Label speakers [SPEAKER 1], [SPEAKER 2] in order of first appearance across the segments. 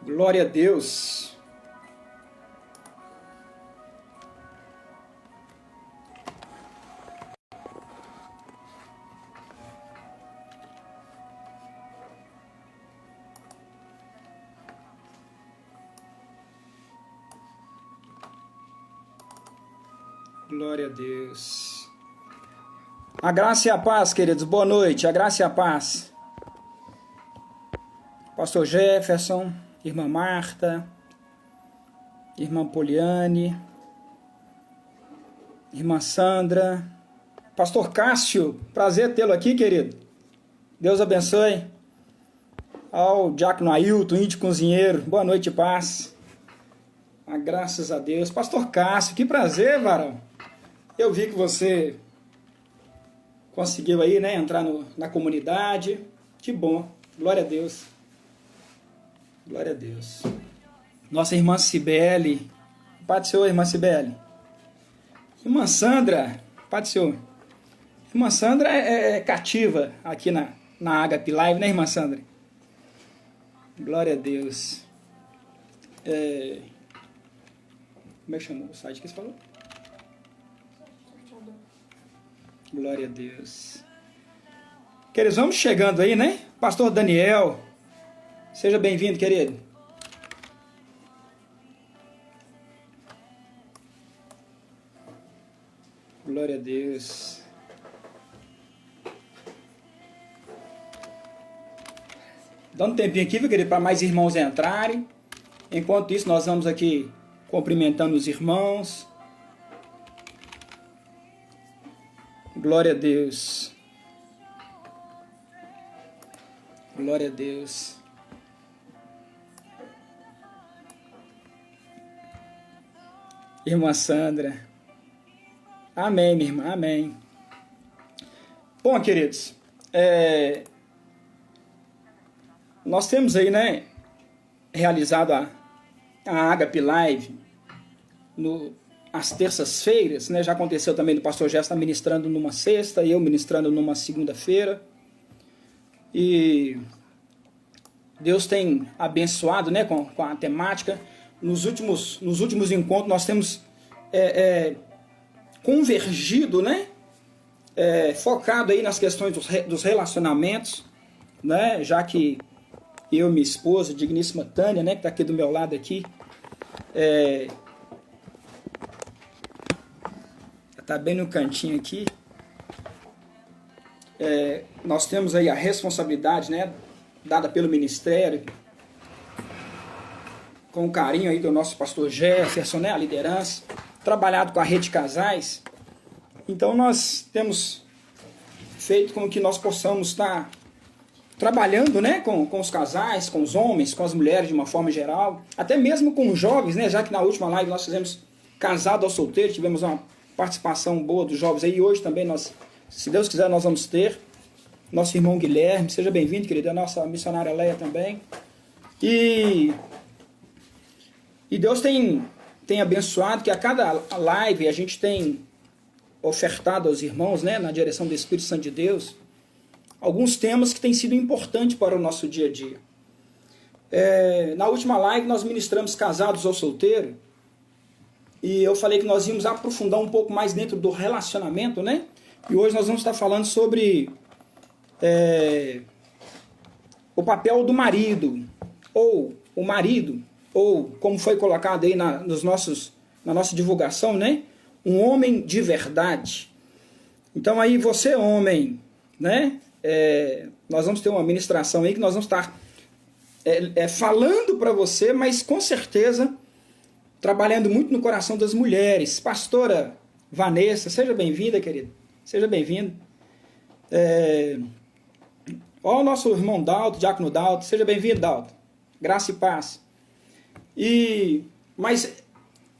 [SPEAKER 1] Glória a Deus. Glória a Deus. A graça e a paz, queridos. Boa noite. A graça e a paz. Pastor Jefferson, irmã Marta, irmã Poliane, irmã Sandra, pastor Cássio, prazer tê-lo aqui, querido. Deus abençoe. Ao diácono Ailton, índio cozinheiro, boa noite e paz. Graças a Deus. Pastor Cássio, que prazer, varão. Eu vi que você conseguiu aí, né, entrar na comunidade. Que bom. Glória a Deus. Glória a Deus. Nossa irmã Cibele. Pai do Senhor, irmã Cibele. Irmã Sandra. Pai do Senhor. Irmã Sandra é cativa aqui na Agape Live, né, irmã Sandra? Glória a Deus. Como é que chamou o site que você falou? Glória a Deus. Queridos, vamos chegando aí, né? Pastor Daniel, seja bem-vindo, querido. Glória a Deus. Dando um tempinho aqui, viu, querido, para mais irmãos entrarem. Enquanto isso, nós vamos aqui cumprimentando os irmãos. Glória a Deus. Glória a Deus. Irmã Sandra. Amém, minha irmã. Amém. Bom, queridos, nós temos aí, né, realizado a Agape Live às terças-feiras, né? Já aconteceu também do pastor Gerson ministrando numa sexta e eu ministrando numa segunda-feira. E Deus tem abençoado, né, com a temática. Nos últimos encontros nós temos convergido, né, focado aí nas questões dos relacionamentos, né, já que eu e minha esposa, digníssima Tânia, né, que está aqui do meu lado aqui, está bem no cantinho aqui. Nós temos aí a responsabilidade, né, dada pelo ministério, com o carinho aí do nosso pastor Jefferson, né, a liderança, trabalhado com a rede de casais. Então nós temos feito com que nós possamos estar trabalhando, né, com os casais, com os homens, com as mulheres de uma forma geral, até mesmo com os jovens, né, já que na última live nós fizemos casado ao solteiro, tivemos uma participação boa dos jovens aí. Hoje também nós, se Deus quiser, nós vamos ter nosso irmão Guilherme. Seja bem-vindo, querido, a nossa missionária Leia também. E Deus tem abençoado, que a cada live a gente tem ofertado aos irmãos, né, na direção do Espírito Santo de Deus, alguns temas que têm sido importantes para o nosso dia a dia. Na última live nós ministramos casados ou solteiro, e eu falei que nós íamos aprofundar um pouco mais dentro do relacionamento, né? E hoje nós vamos estar falando sobre o papel do marido, ou o marido, ou como foi colocado aí na nossa divulgação, né? Um homem de verdade. Então aí você, homem, né? Nós vamos ter uma ministração aí que nós vamos estar falando para você, mas com certeza trabalhando muito no coração das mulheres. Pastora Vanessa, seja bem-vinda, querida. Seja bem-vindo. Ó, o nosso irmão Dalto, diácono Dalto. Seja bem-vindo, Dalto. Graça e paz. Mas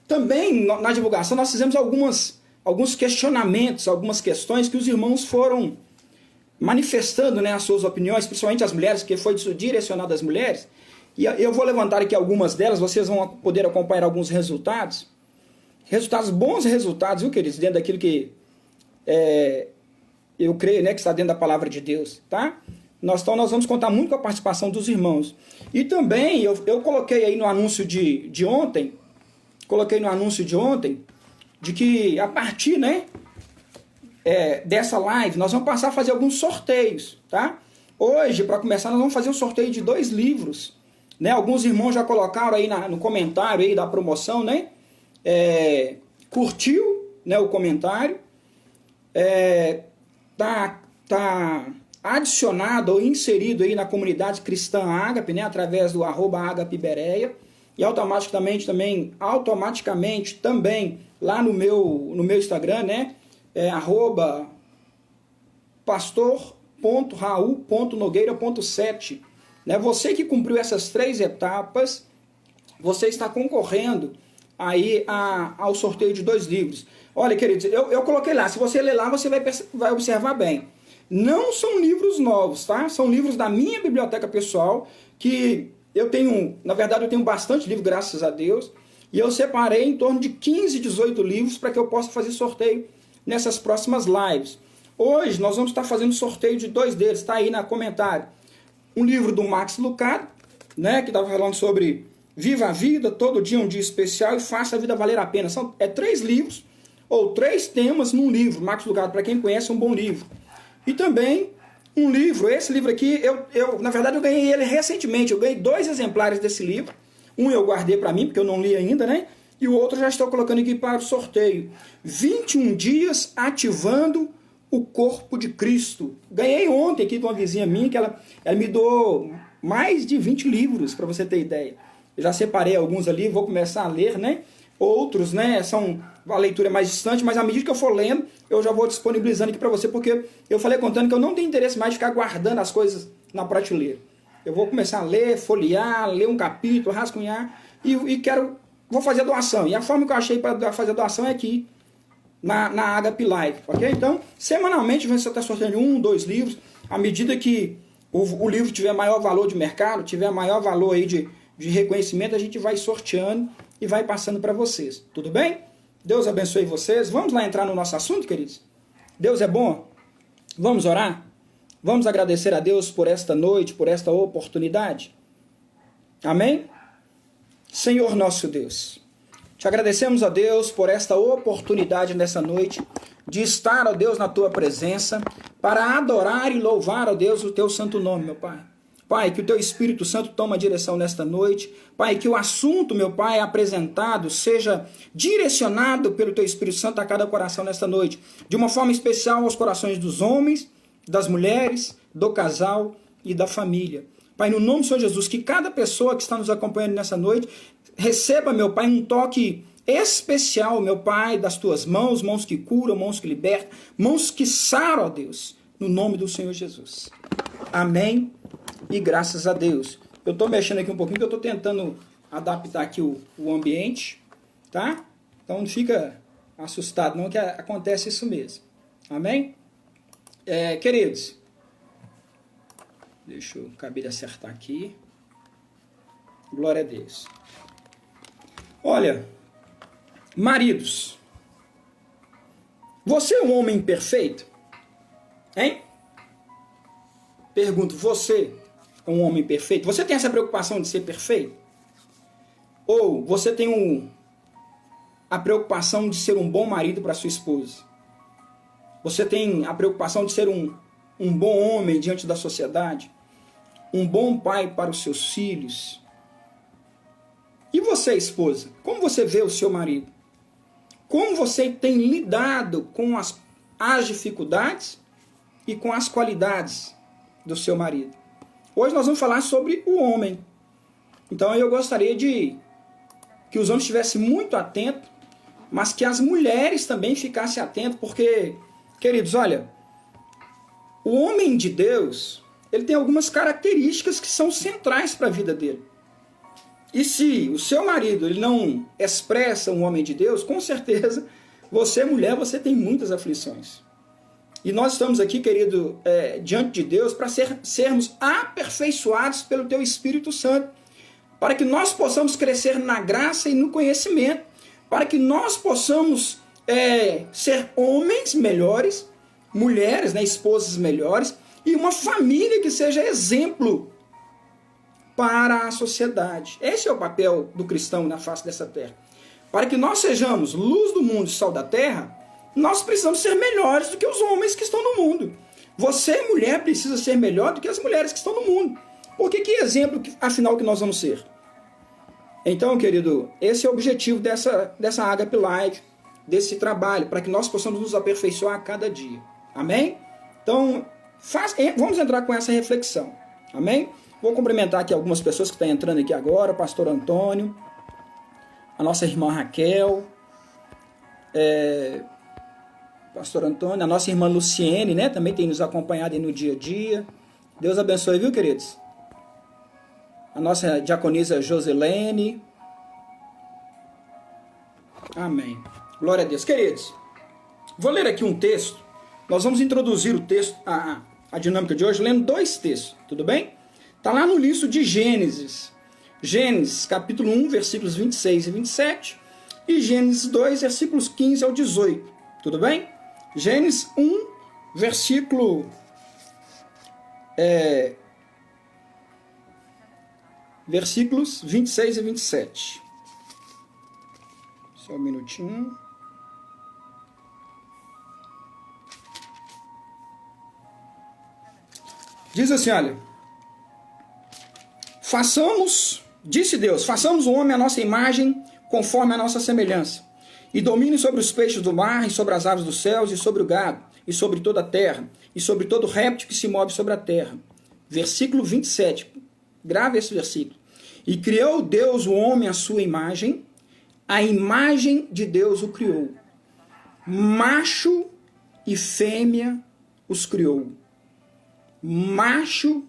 [SPEAKER 1] também na divulgação nós fizemos alguns questionamentos, algumas questões que os irmãos foram manifestando, né, as suas opiniões, principalmente as mulheres, que foi direcionado às mulheres. E eu vou levantar aqui algumas delas, vocês vão poder acompanhar alguns resultados. Bons resultados, viu, queridos? Dentro daquilo que eu creio, né, que está dentro da palavra de Deus, tá? Então nós vamos contar muito com a participação dos irmãos. E também eu coloquei aí no anúncio de ontem, de que a partir, né, dessa live, nós vamos passar a fazer alguns sorteios, tá? Hoje, para começar, nós vamos fazer um sorteio de 2 livros, né? Alguns irmãos já colocaram aí no comentário aí da promoção, né? Curtiu, né, o comentário, tá adicionado ou inserido aí na comunidade cristã Ágape, né, através do @AgapeBereia, e automaticamente também lá no meu Instagram, né, pastor.raul.nogueira.7, né? Você que cumpriu essas 3 etapas, você está concorrendo aí ao sorteio de 2 livros. Olha, queridos, eu coloquei lá, se você ler lá, você vai observar bem. Não são livros novos, tá? São livros da minha biblioteca pessoal, que eu tenho bastante livro, graças a Deus, e eu separei em torno de 15, 18 livros para que eu possa fazer sorteio nessas próximas lives. Hoje nós vamos estar fazendo sorteio de 2 deles, tá aí no comentário. Um livro do Max Lucado, né, que estava falando sobre Viva a Vida, todo dia um dia especial e faça a vida valer a pena. São 3 livros, ou 3 temas num livro. Max Lucado, para quem conhece, é um bom livro. E também um livro, esse livro aqui, na verdade eu ganhei ele recentemente, eu ganhei 2 exemplares desse livro. Um eu guardei para mim, porque eu não li ainda, né? E o outro eu já estou colocando aqui para o sorteio. 21 dias ativando o corpo de Cristo. Ganhei ontem aqui de uma vizinha minha, que ela me doou mais de 20 livros, para você ter ideia. Eu já separei alguns ali, vou começar a ler, né? Outros, né, são a leitura mais distante, mas à medida que eu for lendo, eu já vou disponibilizando aqui para você, porque eu falei contando que eu não tenho interesse mais de ficar guardando as coisas na prateleira. Eu vou começar a ler, folhear, ler um capítulo, rascunhar, e vou fazer a doação. E a forma que eu achei para fazer a doação é aqui, na Agape Live, ok? Então, semanalmente você está sorteando 1, 2 livros, à medida que o livro tiver maior valor de mercado, tiver maior valor aí de reconhecimento, a gente vai sorteando e vai passando para vocês, tudo bem? Deus abençoe vocês. Vamos lá entrar no nosso assunto, queridos? Deus é bom? Vamos orar? Vamos agradecer a Deus por esta noite, por esta oportunidade? Amém? Senhor nosso Deus, te agradecemos, ó Deus, por esta oportunidade nessa noite de estar, ó Deus, na tua presença para adorar e louvar, ó Deus, o teu santo nome, meu Pai. Pai, que o teu Espírito Santo tome a direção nesta noite. Pai, que o assunto, meu Pai, apresentado seja direcionado pelo teu Espírito Santo a cada coração nesta noite. De uma forma especial aos corações dos homens, das mulheres, do casal e da família. Pai, no nome do Senhor Jesus, que cada pessoa que está nos acompanhando nessa noite receba, meu Pai, um toque especial, meu Pai, das tuas mãos, mãos que curam, mãos que libertam, mãos que saram, ó Deus, no nome do Senhor Jesus. Amém. E graças a Deus. Eu estou mexendo aqui um pouquinho, que eu estou tentando adaptar aqui o ambiente, tá? Então não fica assustado não, que acontece isso mesmo. Amém? Queridos, deixa eu acabar de acertar aqui. Glória a Deus. Olha, maridos, você é um homem perfeito? Hein? Pergunto, você é um homem perfeito? Você tem essa preocupação de ser perfeito? Ou você tem a preocupação de ser um bom marido para sua esposa? Você tem a preocupação de ser um bom homem diante da sociedade? Um bom pai para os seus filhos? E você, esposa? Como você vê o seu marido? Como você tem lidado com as dificuldades e com as qualidades do seu marido? Hoje nós vamos falar sobre o homem. Então eu gostaria que os homens estivessem muito atentos, mas que as mulheres também ficassem atentas, porque, queridos, olha, o homem de Deus, ele tem algumas características que são centrais para a vida dele. E se o seu marido ele não expressa um homem de Deus, com certeza, você, mulher, você tem muitas aflições. E nós estamos aqui, querido, diante de Deus para sermos aperfeiçoados pelo teu Espírito Santo, para que nós possamos crescer na graça e no conhecimento, para que nós possamos ser homens melhores, mulheres, né, esposas melhores, e uma família que seja exemplo para a sociedade. Esse é o papel do cristão na face dessa terra. Para que nós sejamos luz do mundo e sal da terra, nós precisamos ser melhores do que os homens que estão no mundo. Você, mulher, precisa ser melhor do que as mulheres que estão no mundo. Porque que exemplo, afinal, que nós vamos ser? Então, querido, esse é o objetivo dessa Agape Live, desse trabalho, para que nós possamos nos aperfeiçoar a cada dia. Amém? Então, vamos entrar com essa reflexão. Amém? Vou cumprimentar aqui algumas pessoas que estão entrando aqui agora, o pastor Antônio, a nossa irmã Raquel, pastor Antônio, a nossa irmã Luciene, né, também tem nos acompanhado aí no dia a dia. Deus abençoe, viu, queridos? A nossa diaconisa Joselene. Amém. Glória a Deus. Queridos, vou ler aqui um texto. Nós vamos introduzir o texto, a dinâmica de hoje, lendo 2 textos, tudo bem? Está lá no livro de Gênesis. Gênesis, capítulo 1, versículos 26 e 27. E Gênesis 2, versículos 15 ao 18. Tudo bem? Gênesis 1, versículos 26 e 27. Só um minutinho. Diz assim, olha. Disse Deus, façamos o homem à nossa imagem, conforme a nossa semelhança, e domine sobre os peixes do mar, e sobre as aves dos céus, e sobre o gado, e sobre toda a terra, e sobre todo réptil que se move sobre a terra. Versículo 27. Grave esse versículo. E criou Deus o homem à sua imagem, a imagem de Deus o criou. Macho e fêmea os criou. Macho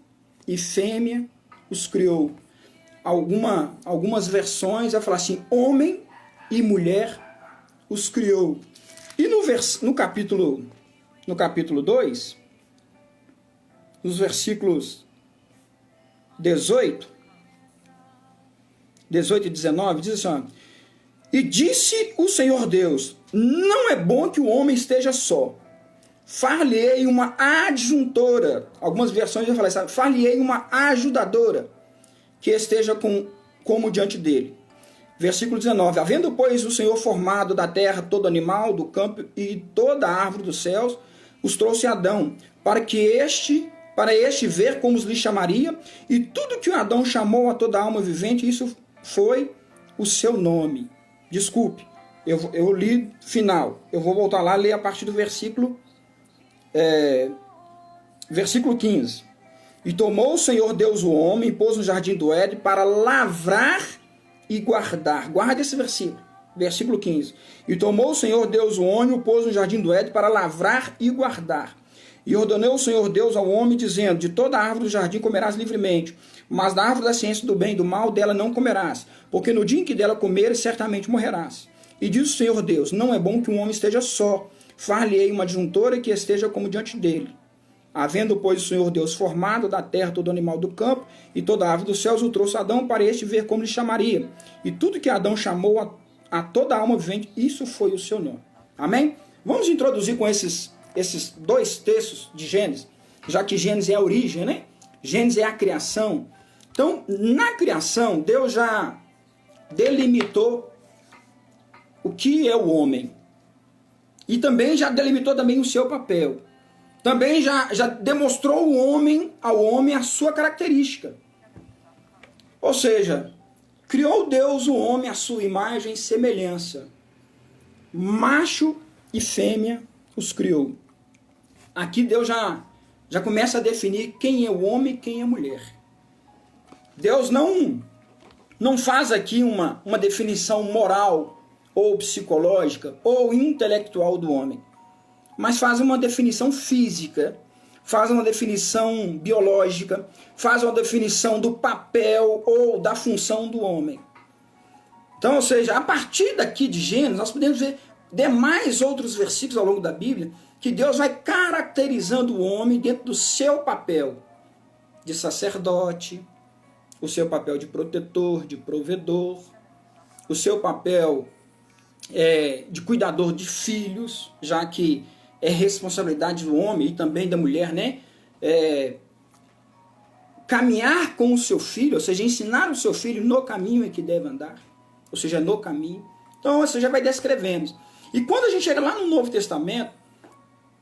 [SPEAKER 1] e fêmea os criou. Algumas versões vai falar assim, homem e mulher os criou. E no capítulo 2, nos versículos 18 e 19, diz assim, ó, e disse o Senhor Deus, não é bom que o homem esteja só. Far-lhe-ei uma adjuntora. Algumas versões vão falar assim, far-lhe-ei uma ajudadora, que esteja como diante dele. Versículo 19. Havendo, pois, o Senhor formado da terra todo animal do campo e toda árvore dos céus, os trouxe a Adão, para este ver como os lhe chamaria, e tudo que Adão chamou a toda alma vivente, isso foi o seu nome. Desculpe, eu li final. Eu vou voltar lá e ler a partir do versículo 15. E tomou o Senhor Deus o homem, e pôs no jardim do Éden para lavrar e guardar. Guarda esse versículo. Versículo 15. E tomou o Senhor Deus o homem, e o pôs no jardim do Éden para lavrar e guardar. E ordenou o Senhor Deus ao homem, dizendo, de toda árvore do jardim comerás livremente, mas da árvore da ciência do bem e do mal dela não comerás, porque no dia em que dela comeres, certamente morrerás. E diz o Senhor Deus, não é bom que um homem esteja só, far-lhe-ei uma adjuntora que esteja como diante dele. Havendo, pois, o Senhor Deus formado da terra todo animal do campo e toda árvore dos céus, o trouxe a Adão para este ver como lhe chamaria. E tudo que Adão chamou a toda alma vivente, isso foi o seu nome. Amém? Vamos introduzir com esses 2 textos de Gênesis, já que Gênesis é a origem, né? Gênesis é a criação. Então, na criação, Deus já delimitou o que é o homem. E também já delimitou também o seu papel. Também já demonstrou ao homem a sua característica. Ou seja, criou Deus o homem à sua imagem e semelhança. Macho e fêmea os criou. Aqui Deus já começa a definir quem é o homem e quem é a mulher. Deus não faz aqui uma definição moral ou psicológica ou intelectual do homem, mas faz uma definição física, faz uma definição biológica, faz uma definição do papel ou da função do homem. Então, ou seja, a partir daqui de Gênesis, nós podemos ver demais outros versículos ao longo da Bíblia, que Deus vai caracterizando o homem dentro do seu papel de sacerdote, o seu papel de protetor, de provedor, o seu papel de cuidador de filhos, já que é responsabilidade do homem e também da mulher, né? caminhar com o seu filho, ou seja, ensinar o seu filho no caminho em que deve andar, ou seja, no caminho. Então, você já vai descrevendo. E quando a gente chega lá no Novo Testamento,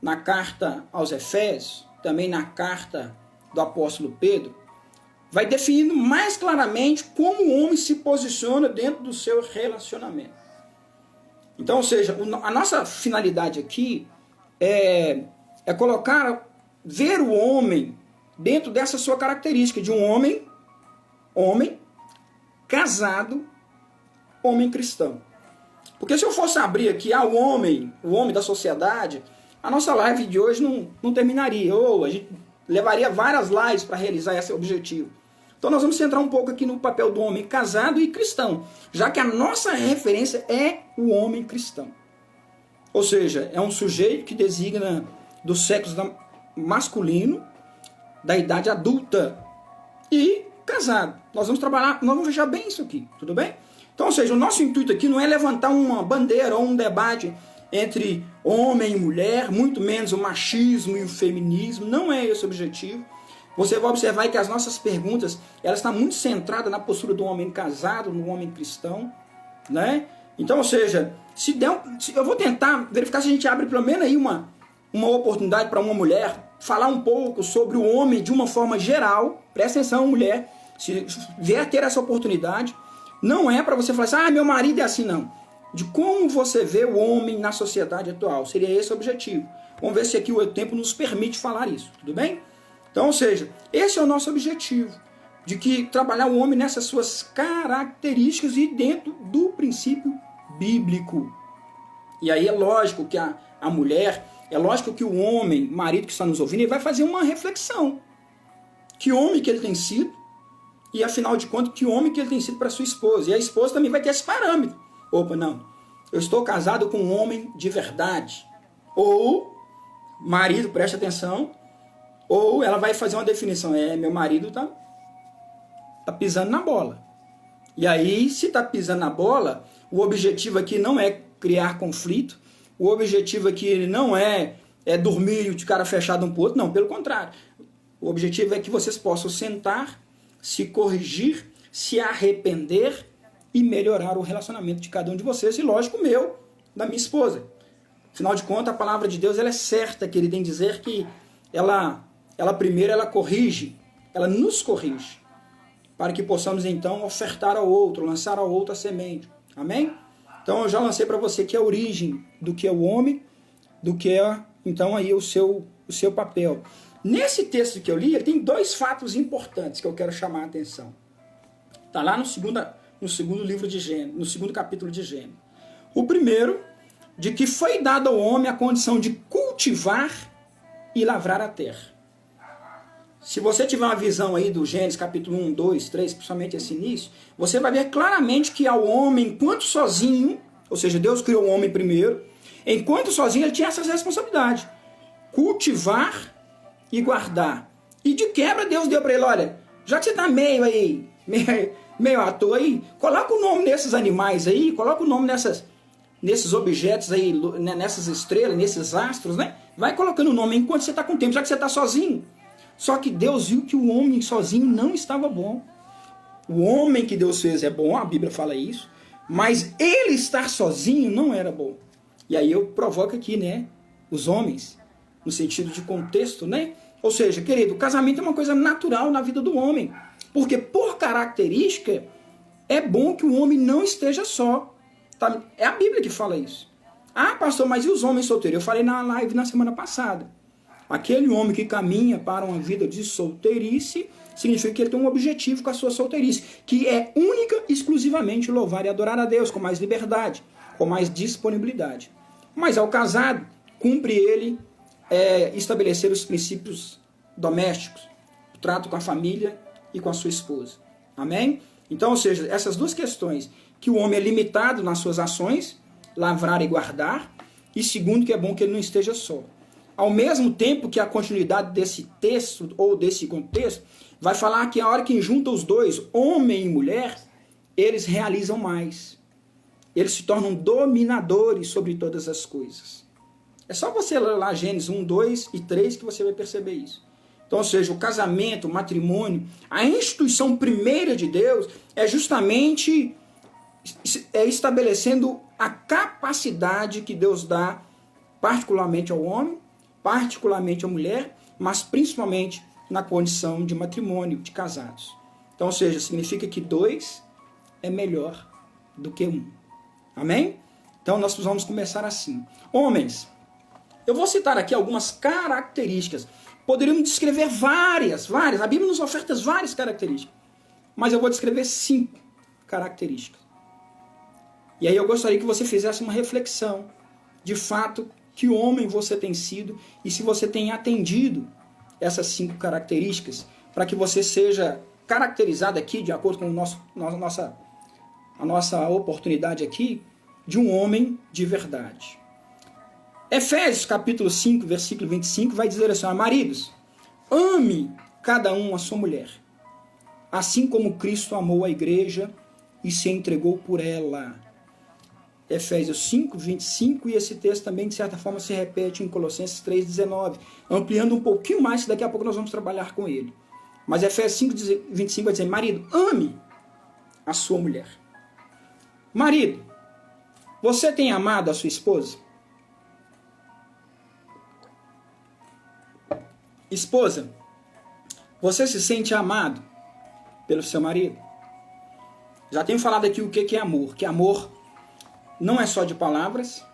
[SPEAKER 1] na carta aos Efésios, também na carta do apóstolo Pedro, vai definindo mais claramente como o homem se posiciona dentro do seu relacionamento. Então, ou seja, a nossa finalidade aqui é ver o homem dentro dessa sua característica de um homem casado, homem cristão. Porque se eu fosse abrir aqui o homem da sociedade, a nossa live de hoje não terminaria, ou a gente levaria várias lives para realizar esse objetivo. Então nós vamos centrar um pouco aqui no papel do homem casado e cristão, já que a nossa referência é o homem cristão. Ou seja, é um sujeito que designa do sexo masculino, da idade adulta e casado. Nós vamos trabalhar, nós vamos fechar bem isso aqui, tudo bem? Então, ou seja, o nosso intuito aqui não é levantar uma bandeira ou um debate entre homem e mulher, muito menos o machismo e o feminismo, não é esse o objetivo. Você vai observar que as nossas perguntas, elas estão muito centradas na postura do homem casado, no homem cristão, né? Então, ou seja, eu vou tentar verificar se a gente abre pelo menos aí uma oportunidade para uma mulher falar um pouco sobre o homem de uma forma geral. Presta atenção, mulher, se vier ter essa oportunidade, não é para você falar assim, meu marido é assim, não. De como você vê o homem na sociedade atual, seria esse o objetivo. Vamos ver se aqui o tempo nos permite falar isso, tudo bem? Então, ou seja, esse é o nosso objetivo, de que trabalhar o homem nessas suas características e dentro do princípio bíblico. E aí é lógico que a mulher, é lógico que o homem, marido que está nos ouvindo, ele vai fazer uma reflexão. Que homem que ele tem sido, e afinal de contas, que homem que ele tem sido para sua esposa. E a esposa também vai ter esse parâmetro. Opa, não, eu estou casado com um homem de verdade. Ou, marido, preste atenção, ou ela vai fazer uma definição, meu marido tá pisando na bola. E aí, se tá pisando na bola, o objetivo aqui não é criar conflito, o objetivo aqui não é dormir de cara fechada um pro outro, não, pelo contrário. O objetivo é que vocês possam sentar, se corrigir, se arrepender e melhorar o relacionamento de cada um de vocês, e lógico, da minha esposa. Afinal de contas, a palavra de Deus ela é certa, querida, em dizer que ela primeiro corrige, ela nos corrige, para que possamos então ofertar ao outro, lançar ao outro a semente. Amém? Então eu já lancei para você que é a origem do que é o homem, do que é então aí o seu papel. Nesse texto que eu li, ele tem dois fatos importantes que eu quero chamar a atenção. Está lá no segundo livro de Gênesis, no segundo capítulo de Gênesis. O primeiro, de que foi dado ao homem a condição de cultivar e lavrar a terra. Se você tiver uma visão aí do Gênesis capítulo 1, 2, 3, principalmente esse início, você vai ver claramente que ao homem, enquanto sozinho, ou seja, Deus criou o homem primeiro, enquanto sozinho ele tinha essas responsabilidades. Cultivar e guardar. E de quebra Deus deu para ele, olha, já que você está meio à toa aí, coloca o nome nesses animais aí, coloca o nome nesses objetos aí, nessas estrelas, nesses astros, né? Vai colocando o nome enquanto você está com tempo, já que você está sozinho. Só que Deus viu que o homem sozinho não estava bom. O homem que Deus fez é bom, a Bíblia fala isso, mas ele estar sozinho não era bom. E aí eu provoco aqui, né, os homens, no sentido de contexto, né? Ou seja, querido, o casamento é uma coisa natural na vida do homem, porque por característica é bom que o homem não esteja só. Tá? É a Bíblia que fala isso. Ah, pastor, mas e os homens solteiros? Eu falei na live na semana passada. Aquele homem que caminha para uma vida de solteirice, significa que ele tem um objetivo com a sua solteirice, que é única e exclusivamente louvar e adorar a Deus, com mais liberdade, com mais disponibilidade. Mas ao casado, cumpre ele estabelecer os princípios domésticos, o trato com a família e com a sua esposa. Amém? Então, ou seja, essas duas questões, que o homem é limitado nas suas ações, lavrar e guardar, e segundo, que é bom que ele não esteja só. Ao mesmo tempo que a continuidade desse texto, ou desse contexto, vai falar que a hora que junta os dois, homem e mulher, eles realizam mais. Eles se tornam dominadores sobre todas as coisas. É só você ler lá Gênesis 1, 2 e 3 que você vai perceber isso. Então, ou seja, o casamento, o matrimônio, a instituição primeira de Deus é justamente estabelecendo a capacidade que Deus dá particularmente ao homem, particularmente à mulher, mas principalmente na condição de matrimônio, de casados. Então, ou seja, significa que 2 é melhor do que 1. Amém? Então, nós vamos começar assim. Homens, eu vou citar aqui algumas características. Poderíamos descrever várias. A Bíblia nos oferta várias características. Mas eu vou descrever 5 características. E aí eu gostaria que você fizesse uma reflexão. De fato, que homem você tem sido e se você tem atendido essas 5 características para que você seja caracterizado aqui, de acordo com a nossa oportunidade aqui, de um homem de verdade. Efésios capítulo 5, versículo 25, vai dizer assim: maridos, ame cada um a sua mulher, assim como Cristo amou a igreja e se entregou por ela. Efésios 5, 25, e esse texto também, de certa forma, se repete em Colossenses 3, 19, ampliando um pouquinho mais, daqui a pouco nós vamos trabalhar com ele. Mas Efésios 5, 25 vai dizer: marido, ame a sua mulher. Marido, você tem amado a sua esposa? Esposa, você se sente amado pelo seu marido? Já tenho falado aqui o que é amor. Que amor não é só de palavras.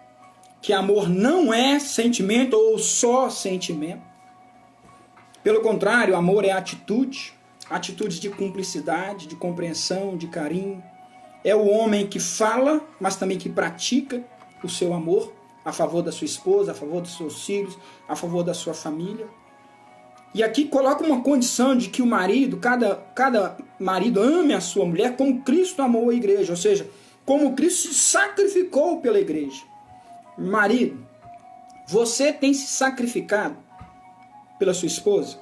[SPEAKER 1] Que amor não é sentimento ou só sentimento. Pelo contrário, amor é atitude. Atitude de cumplicidade, de compreensão, de carinho. É o homem que fala, mas também que pratica o seu amor a favor da sua esposa, a favor dos seus filhos, a favor da sua família. E aqui coloca uma condição de que o marido, cada marido ame a sua mulher como Cristo amou a igreja, ou seja, como Cristo se sacrificou pela igreja. Marido, você tem se sacrificado pela sua esposa?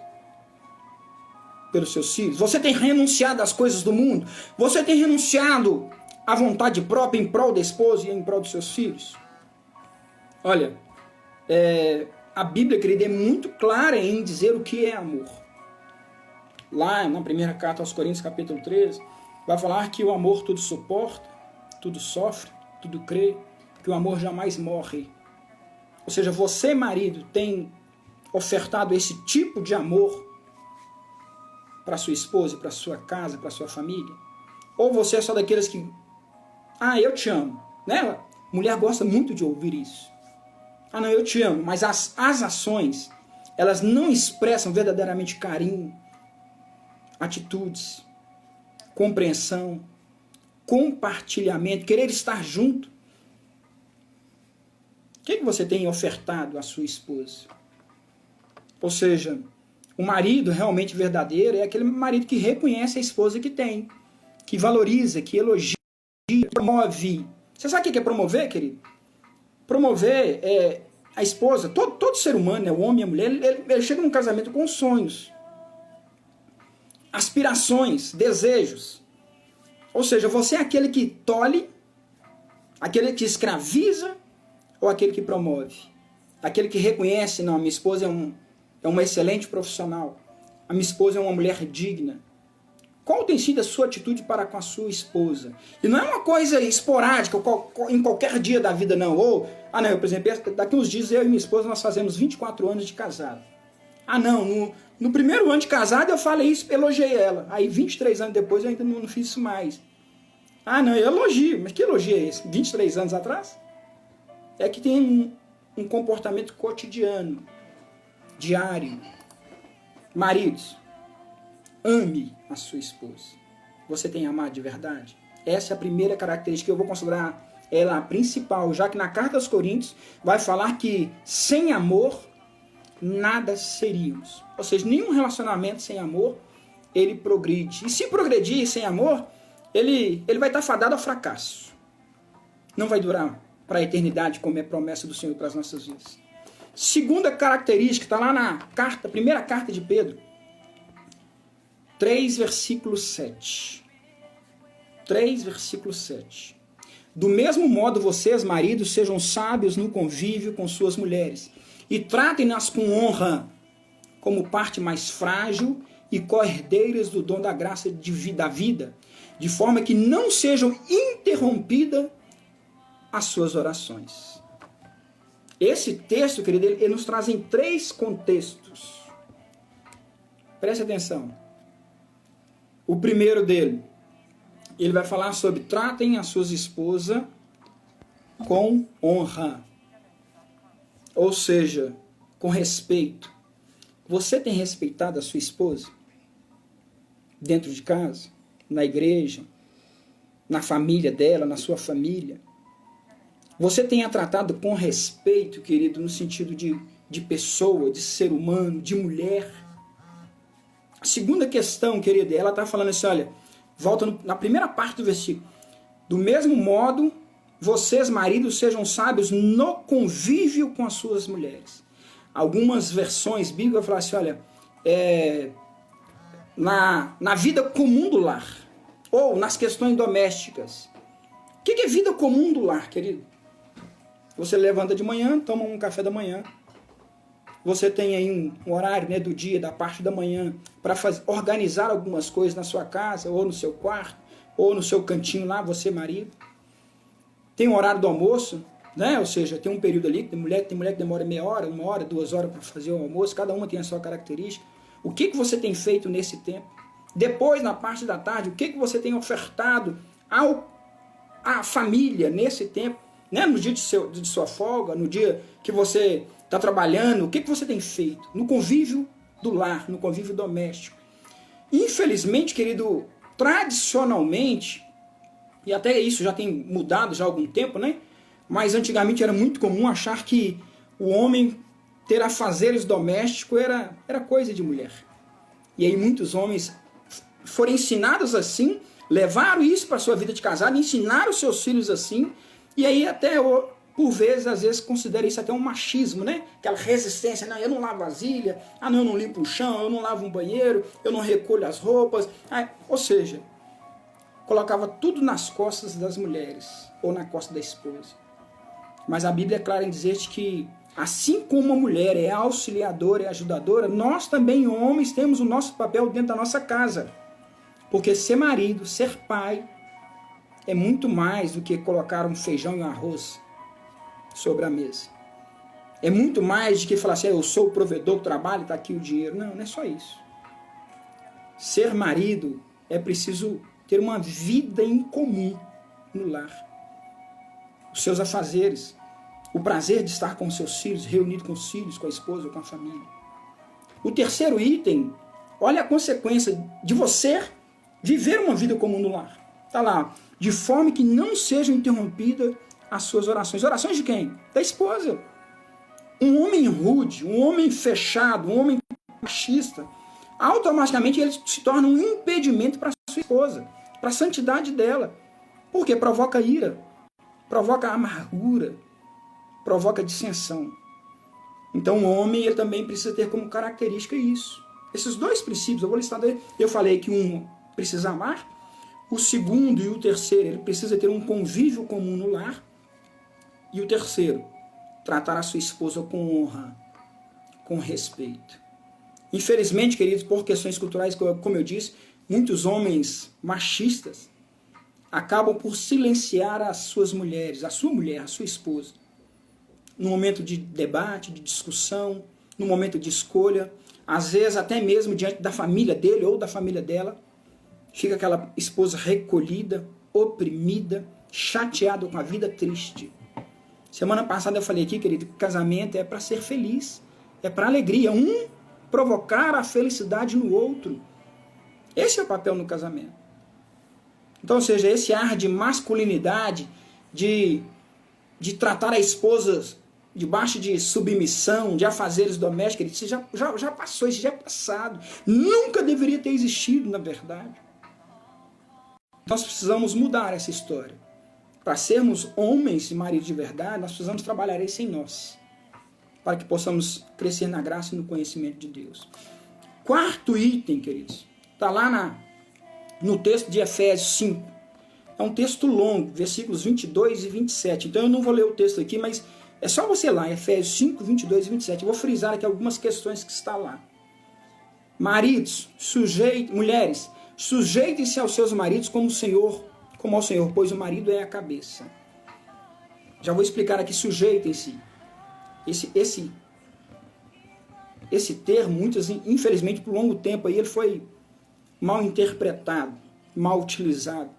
[SPEAKER 1] Pelos seus filhos? Você tem renunciado às coisas do mundo? Você tem renunciado à vontade própria em prol da esposa e em prol dos seus filhos? Olha, a Bíblia, querida, é muito clara em dizer o que é amor. Lá na primeira carta aos Coríntios, capítulo 13, vai falar que o amor tudo suporta, tudo sofre, tudo crê, que o amor jamais morre. Ou seja, você, marido, tem ofertado esse tipo de amor para sua esposa, para sua casa, para sua família? Ou você é só daqueles que, eu te amo, né? Mulher gosta muito de ouvir isso. Não, eu te amo, mas as ações, elas não expressam verdadeiramente carinho, atitudes, compreensão, compartilhamento, querer estar junto. O que você tem ofertado à sua esposa? Ou seja, o marido realmente verdadeiro é aquele marido que reconhece a esposa que tem, que valoriza, que elogia, promove. Você sabe o que é promover, querido? Promover é a esposa, todo ser humano, o homem e a mulher, ele chega num casamento com sonhos, aspirações, desejos. Ou seja, você é aquele que tolhe, aquele que escraviza ou aquele que promove? Aquele que reconhece, não, a minha esposa é uma excelente profissional, a minha esposa é uma mulher digna. Qual tem sido a sua atitude para com a sua esposa? E não é uma coisa esporádica, em qualquer dia da vida, não. Ou, não, por exemplo, daqui uns dias eu e minha esposa nós fazemos 24 anos de casado. Não, no primeiro ano de casado eu falei isso, elogiei ela. Aí 23 anos depois eu ainda não fiz isso mais. Não, eu elogio. Mas que elogio é esse? 23 anos atrás? É que tem um comportamento cotidiano, diário. Maridos, ame a sua esposa. Você tem amado de verdade? Essa é a primeira característica que eu vou considerar ela a principal, já que na carta aos Coríntios vai falar que sem amor nada seríamos. Ou seja, nenhum relacionamento sem amor ele progride. E se progredir sem amor, ele vai estar fadado ao fracasso. Não vai durar para a eternidade, como é promessa do Senhor para as nossas vidas. Segunda característica, está lá na primeira carta de Pedro, 3, versículo 7. 3, versículo 7. Do mesmo modo, vocês, maridos, sejam sábios no convívio com suas mulheres e tratem-nas com honra, como parte mais frágil e co-herdeiras do dom da graça da vida, de forma que não sejam interrompidas as suas orações. Esse texto, querido, ele nos traz em 3 contextos. Preste atenção. O primeiro dele, ele vai falar sobre tratem as suas esposas com honra. Ou seja, com respeito. Você tem respeitado a sua esposa? Dentro de casa? Na igreja? Na família dela? Na sua família? Você tem a tratado com respeito, querido, no sentido de pessoa, de ser humano, de mulher? A segunda questão, querido, ela está falando assim, olha, volta na primeira parte do versículo. Do mesmo modo, vocês, maridos, sejam sábios no convívio com as suas mulheres. Algumas versões bíblicas falam assim, olha, na vida comum do lar, ou nas questões domésticas. O que é vida comum do lar, querido? Você levanta de manhã, toma um café da manhã. Você tem aí um horário, né, do dia, da parte da manhã, para organizar algumas coisas na sua casa, ou no seu quarto, ou no seu cantinho lá, você, marido. Tem um horário do almoço, né? Ou seja, tem um período ali, tem mulher que demora meia hora, 1 hora, 2 horas para fazer o almoço, cada uma tem a sua característica. O que você tem feito nesse tempo? Depois, na parte da tarde, o que você tem ofertado à família nesse tempo? Né? No dia de sua folga, no dia que você está trabalhando, o que você tem feito? No convívio do lar, no convívio doméstico. Infelizmente, querido, tradicionalmente, e até isso já tem mudado já há algum tempo, né? Mas antigamente era muito comum achar que o homem ter afazeres domésticos era coisa de mulher. E aí muitos homens foram ensinados assim, levaram isso para a sua vida de casado, ensinaram os seus filhos assim, e aí até, por vezes, às vezes considera isso até um machismo, né? Aquela resistência, não, eu não lavo vasilha, não, eu não limpo o chão, eu não lavo um banheiro, eu não recolho as roupas. Ou seja, colocava tudo nas costas das mulheres, ou na costa da esposa. Mas a Bíblia é clara em dizer que, assim como a mulher é auxiliadora e ajudadora, nós também, homens, temos o nosso papel dentro da nossa casa. Porque ser marido, ser pai, é muito mais do que colocar um feijão e um arroz sobre a mesa. É muito mais do que falar assim, eu sou o provedor do trabalho, está aqui o dinheiro. Não, não é só isso. Ser marido é preciso ter uma vida em comum no lar. Os seus afazeres, o prazer de estar com os seus filhos, reunido com os filhos, com a esposa, com a família. O terceiro item, olha a consequência de você viver uma vida comum no lar. Está lá, de forma que não sejam interrompidas as suas orações. Orações de quem? Da esposa. Um homem rude, um homem fechado, um homem machista, automaticamente ele se torna um impedimento para sua esposa, para a santidade dela. Porque provoca ira, provoca amargura, provoca dissensão. Então o homem ele também precisa ter como característica isso. Esses 2 princípios, eu vou listar daí. Eu falei que um precisa amar, o segundo e o terceiro, ele precisa ter um convívio comum no lar. E o terceiro, tratar a sua esposa com honra, com respeito. Infelizmente, queridos, por questões culturais, como eu disse, muitos homens machistas acabam por silenciar as suas mulheres, a sua mulher, a sua esposa. No momento de debate, de discussão, no momento de escolha, às vezes até mesmo diante da família dele ou da família dela, fica aquela esposa recolhida, oprimida, chateada com a vida, triste. Semana passada eu falei aqui, querido, que casamento é para ser feliz, é para alegria, um provocar a felicidade no outro. Esse é o papel no casamento. Então, ou seja, esse ar de masculinidade, de tratar a esposa debaixo de submissão, de afazeres domésticos, isso já passou, isso já é passado. Nunca deveria ter existido, na verdade. Nós precisamos mudar essa história. Para sermos homens e maridos de verdade, nós precisamos trabalhar isso em nós, para que possamos crescer na graça e no conhecimento de Deus. 4º item, queridos, está lá no texto de Efésios 5. É um texto longo, versículos 22 e 27. Então eu não vou ler o texto aqui, mas é só você lá, Efésios 5, 22 e 27. Eu vou frisar aqui algumas questões que está lá. Maridos, mulheres, sujeitem-se aos seus maridos como ao Senhor, pois o marido é a cabeça. Já vou explicar aqui, sujeitem-se. Esse termo, muitos, infelizmente, por longo tempo, aí, ele foi mal interpretado, mal utilizado.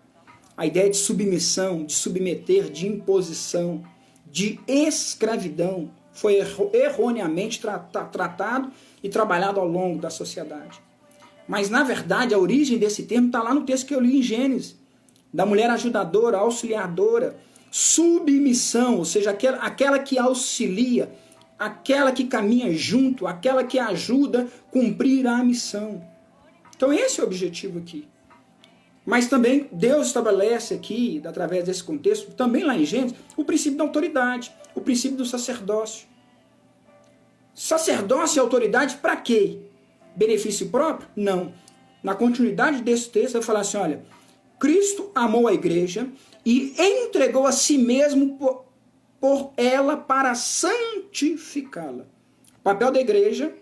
[SPEAKER 1] A ideia de submissão, de submeter, de imposição, de escravidão, foi erroneamente tratado e trabalhado ao longo da sociedade. Mas, na verdade, a origem desse termo está lá no texto que eu li em Gênesis, da mulher ajudadora, auxiliadora, submissão, ou seja, aquela que auxilia, aquela que caminha junto, aquela que ajuda a cumprir a missão. Então esse é o objetivo aqui. Mas também Deus estabelece aqui, através desse contexto, também lá em Gênesis, o princípio da autoridade, o princípio do sacerdócio. Sacerdócio e autoridade para quê? Benefício próprio? Não. Na continuidade desse texto, vai falar assim, olha, Cristo amou a igreja e entregou a si mesmo por ela para santificá-la. O papel da igreja,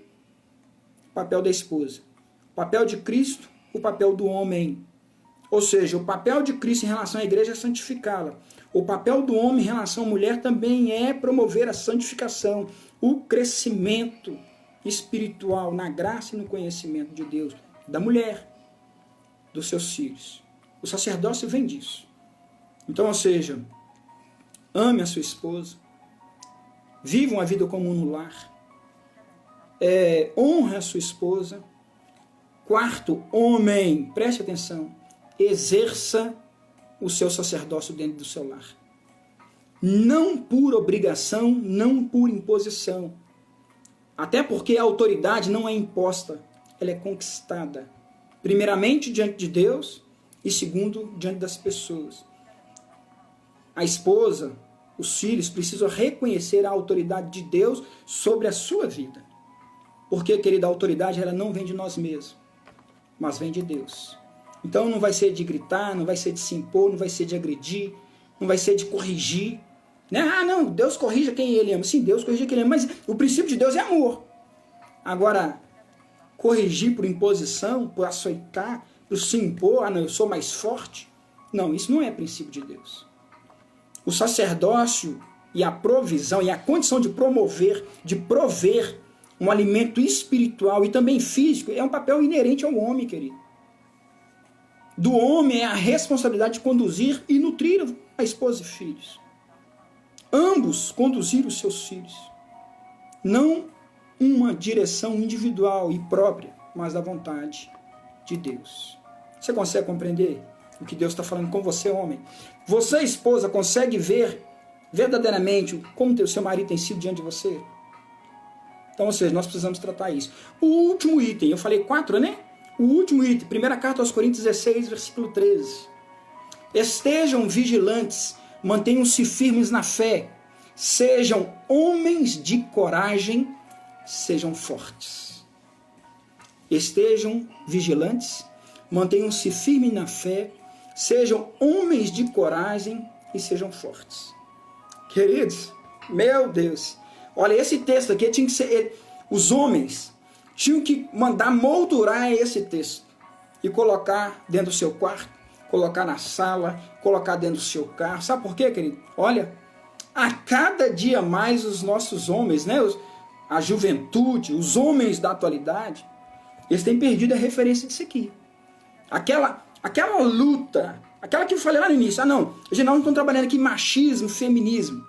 [SPEAKER 1] o papel da esposa. O papel de Cristo, o papel do homem. Ou seja, o papel de Cristo em relação à igreja é santificá-la. O papel do homem em relação à mulher também é promover a santificação, o crescimento espiritual na graça e no conhecimento de Deus, da mulher, dos seus filhos. O sacerdócio vem disso. Então, ou seja, ame a sua esposa, viva uma vida comum no lar, honre a sua esposa. Quarto, homem, preste atenção, exerça o seu sacerdócio dentro do seu lar. Não por obrigação, não por imposição. Até porque a autoridade não é imposta, ela é conquistada. Primeiramente diante de Deus e segundo diante das pessoas. A esposa, os filhos precisam reconhecer a autoridade de Deus sobre a sua vida. Porque, querida, a autoridade ela não vem de nós mesmos, mas vem de Deus. Então não vai ser de gritar, não vai ser de se impor, não vai ser de agredir, não vai ser de corrigir. Né? Ah, não, Deus corrija quem ele ama. Sim, Deus corrige quem ele ama, mas o princípio de Deus é amor. Agora, corrigir por imposição, por açoitar, por se impor, ah não, eu sou mais forte. Não, isso não é princípio de Deus. O sacerdócio e a provisão e a condição de promover, de prover um alimento espiritual e também físico é um papel inerente ao homem, querido. Do homem é a responsabilidade de conduzir e nutrir a esposa e filhos. Ambos conduzir os seus filhos. Não uma direção individual e própria, mas da vontade de Deus. Você consegue compreender o que Deus está falando com você, homem? Você, esposa, consegue ver verdadeiramente como o seu marido tem sido diante de você? Então, ou seja, nós precisamos tratar isso. O último item, eu falei 4, né? O último item, 1 carta aos Coríntios 16, versículo 13. Estejam vigilantes, mantenham-se firmes na fé, sejam homens de coragem, sejam fortes. Estejam vigilantes, mantenham-se firmes na fé, sejam homens de coragem e sejam fortes. Queridos, meu Deus, olha, esse texto aqui tinha que ser... Os homens tinham que mandar moldurar esse texto e colocar dentro do seu quarto, colocar na sala, colocar dentro do seu carro. Sabe por quê, querido? Olha, a cada dia mais os nossos homens, né, a juventude, os homens da atualidade, eles têm perdido a referência disso aqui. Aquela luta, aquela que eu falei lá no início. Ah, não, nós não estamos trabalhando aqui machismo, feminismo.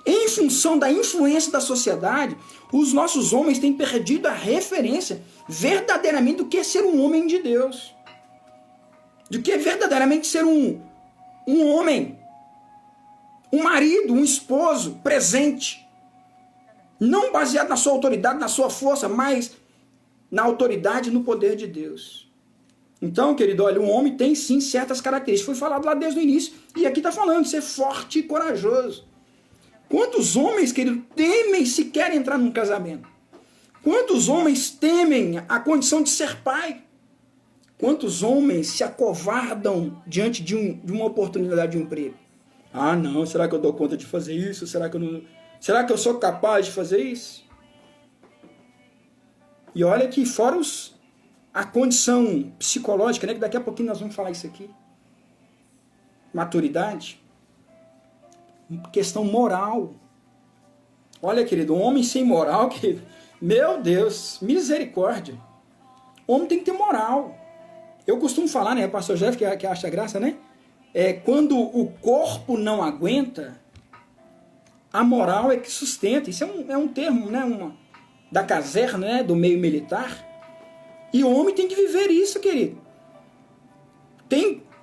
[SPEAKER 1] Em função da influência da sociedade, os nossos homens têm perdido a referência verdadeiramente do que é ser um homem de Deus. Do que é verdadeiramente ser um homem, um marido, um esposo presente. Não baseado na sua autoridade, na sua força, mas na autoridade e no poder de Deus. Então, querido, olha, um homem tem sim certas características. Foi falado lá desde o início. E aqui está falando de ser forte e corajoso. Quantos homens, querido, temem sequer entrar num casamento? Quantos homens temem a condição de ser pai? Quantos homens se acovardam diante de uma oportunidade de um emprego? Ah, não, será que eu dou conta de fazer isso? Será que eu sou capaz de fazer isso? E olha que fora a condição psicológica, né? Que daqui a pouquinho nós vamos falar isso aqui. Maturidade. Questão moral. Olha, querido, um homem sem moral, querido, meu Deus, misericórdia. O homem tem que ter moral. Eu costumo falar, né, pastor Jeff, que acha graça, né? Quando o corpo não aguenta, a moral é que sustenta. Isso é um termo, né, da caserna, né, do meio militar. E o homem tem que viver isso, querido.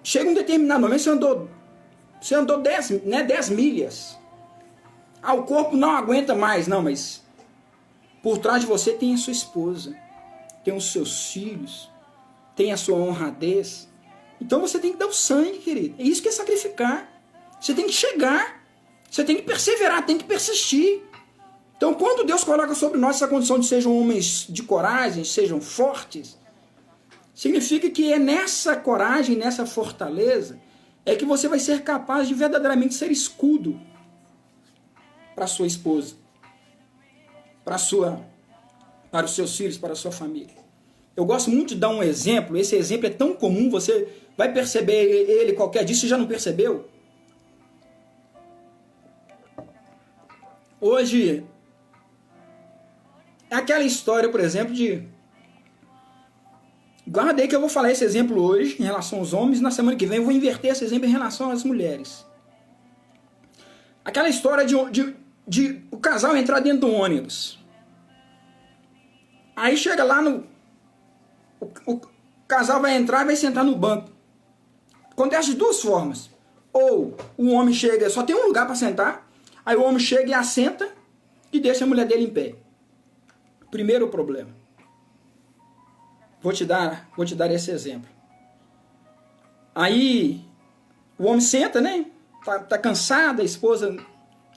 [SPEAKER 1] Chega um determinado momento, você andou 10 milhas. O corpo não aguenta mais. Não, mas por trás de você tem a sua esposa, tem os seus filhos, tem a sua honradez. Então você tem que dar o sangue, querido. É isso que é sacrificar. Você tem que chegar, você tem que perseverar, tem que persistir. Então quando Deus coloca sobre nós essa condição de sejam homens de coragem, sejam fortes, significa que é nessa coragem, nessa fortaleza, é que você vai ser capaz de verdadeiramente ser escudo para sua esposa, para os seus filhos, para a sua família. Eu gosto muito de dar um exemplo. Esse exemplo é tão comum, você vai perceber ele qualquer dia. Você já não percebeu? Hoje, é aquela história, por exemplo, de... Guarda aí que eu vou falar esse exemplo hoje em relação aos homens. Na semana que vem eu vou inverter esse exemplo em relação às mulheres. Aquela história de o casal entrar dentro do ônibus. Aí chega lá o casal vai entrar e vai sentar no banco. Acontece de duas formas. Ou o homem chega, só tem um lugar para sentar, aí o homem chega e assenta e deixa a mulher dele em pé. Primeiro problema. Vou te dar esse exemplo. Aí o homem senta, né? Tá cansado, a esposa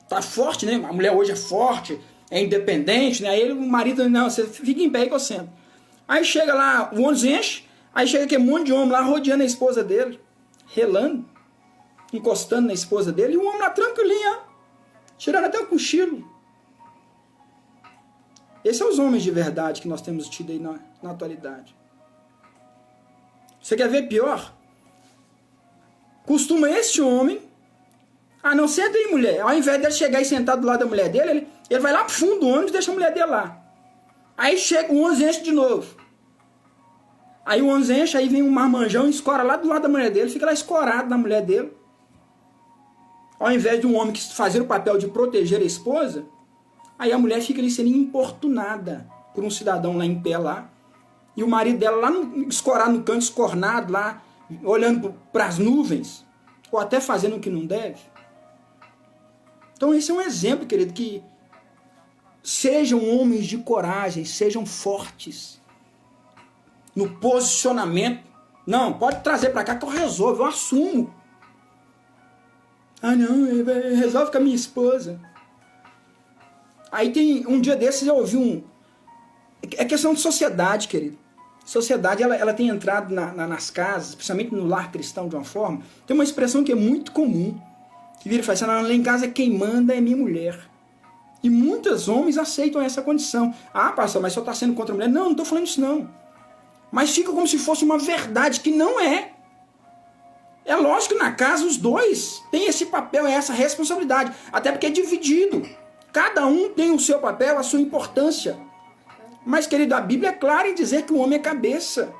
[SPEAKER 1] tá forte, né? A mulher hoje é forte, é independente, né? Aí o marido, não, você fica em pé aí que eu sento. Aí chega lá, o ônibus enche, aí chega aquele monte de homem lá rodeando a esposa dele, relando, encostando na esposa dele, e o homem lá tranquilinho, tirando até o cochilo. Esses são os homens de verdade que nós temos tido aí na atualidade. Você quer ver pior? Costuma este homem, não senta aí, mulher. Ao invés dele chegar e sentar do lado da mulher dele, ele vai lá pro fundo do ônibus e deixa a mulher dele lá. Aí chega o ônibus enche de novo. Aí o ônibus enche, aí vem um marmanjão e escora lá do lado da mulher dele, fica lá escorado na mulher dele. Ao invés de um homem que fazer o papel de proteger a esposa, aí a mulher fica ali sendo importunada por um cidadão lá em pé lá. E o marido dela lá escorado no canto, escornado lá, olhando para as nuvens, ou até fazendo o que não deve. Então esse é um exemplo, querido, que sejam homens de coragem, sejam fortes no posicionamento. Não, pode trazer para cá que eu resolvo, eu assumo. Não, resolve com a minha esposa. Aí tem um dia desses eu ouvi é questão de sociedade, querido. Sociedade, ela tem entrado nas casas, principalmente no lar cristão de uma forma. Tem uma expressão que é muito comum, que vira e fala assim, lá em casa quem manda é minha mulher. E muitos homens aceitam essa condição. Pastor, mas só está sendo contra a mulher. Não estou falando isso não. Mas fica como se fosse uma verdade que não é. É lógico que na casa os dois têm esse papel, essa responsabilidade. Até porque é dividido. Cada um tem o seu papel, a sua importância. Mas, querido, a Bíblia é clara em dizer que o homem é cabeça.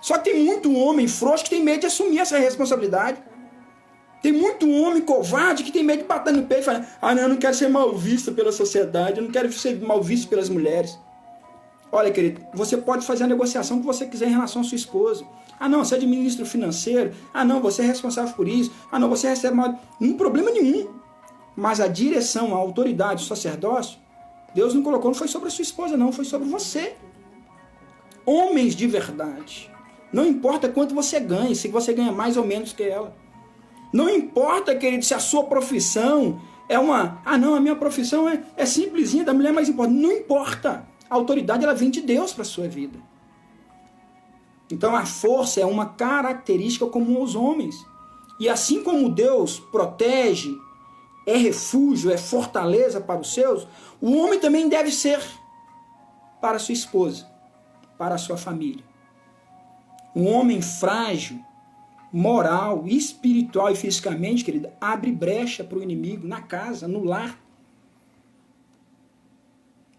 [SPEAKER 1] Só que tem muito homem frouxo que tem medo de assumir essa responsabilidade. Tem muito homem covarde que tem medo de bater no peito e falar, não, eu não quero ser mal visto pela sociedade, eu não quero ser mal visto pelas mulheres. Olha, querido, você pode fazer a negociação que você quiser em relação à sua esposa. Não, você é administrador financeiro. Não, você é responsável por isso. Não, você recebe mal... Não problema nenhum. Mas a direção, a autoridade, o sacerdócio, Deus não colocou, não foi sobre a sua esposa, não, foi sobre você. Homens de verdade. Não importa quanto você ganha, se você ganha mais ou menos que ela. Não importa, querido, se a sua profissão é não, a minha profissão é simplesinha, da mulher mais importante. Não importa. A autoridade, ela vem de Deus para a sua vida. Então a força é uma característica comum aos homens. E assim como Deus protege, é refúgio, é fortaleza para os seus, o homem também deve ser para a sua esposa, para a sua família. Um homem frágil, moral, espiritual e fisicamente, querida, abre brecha para o inimigo na casa, no lar,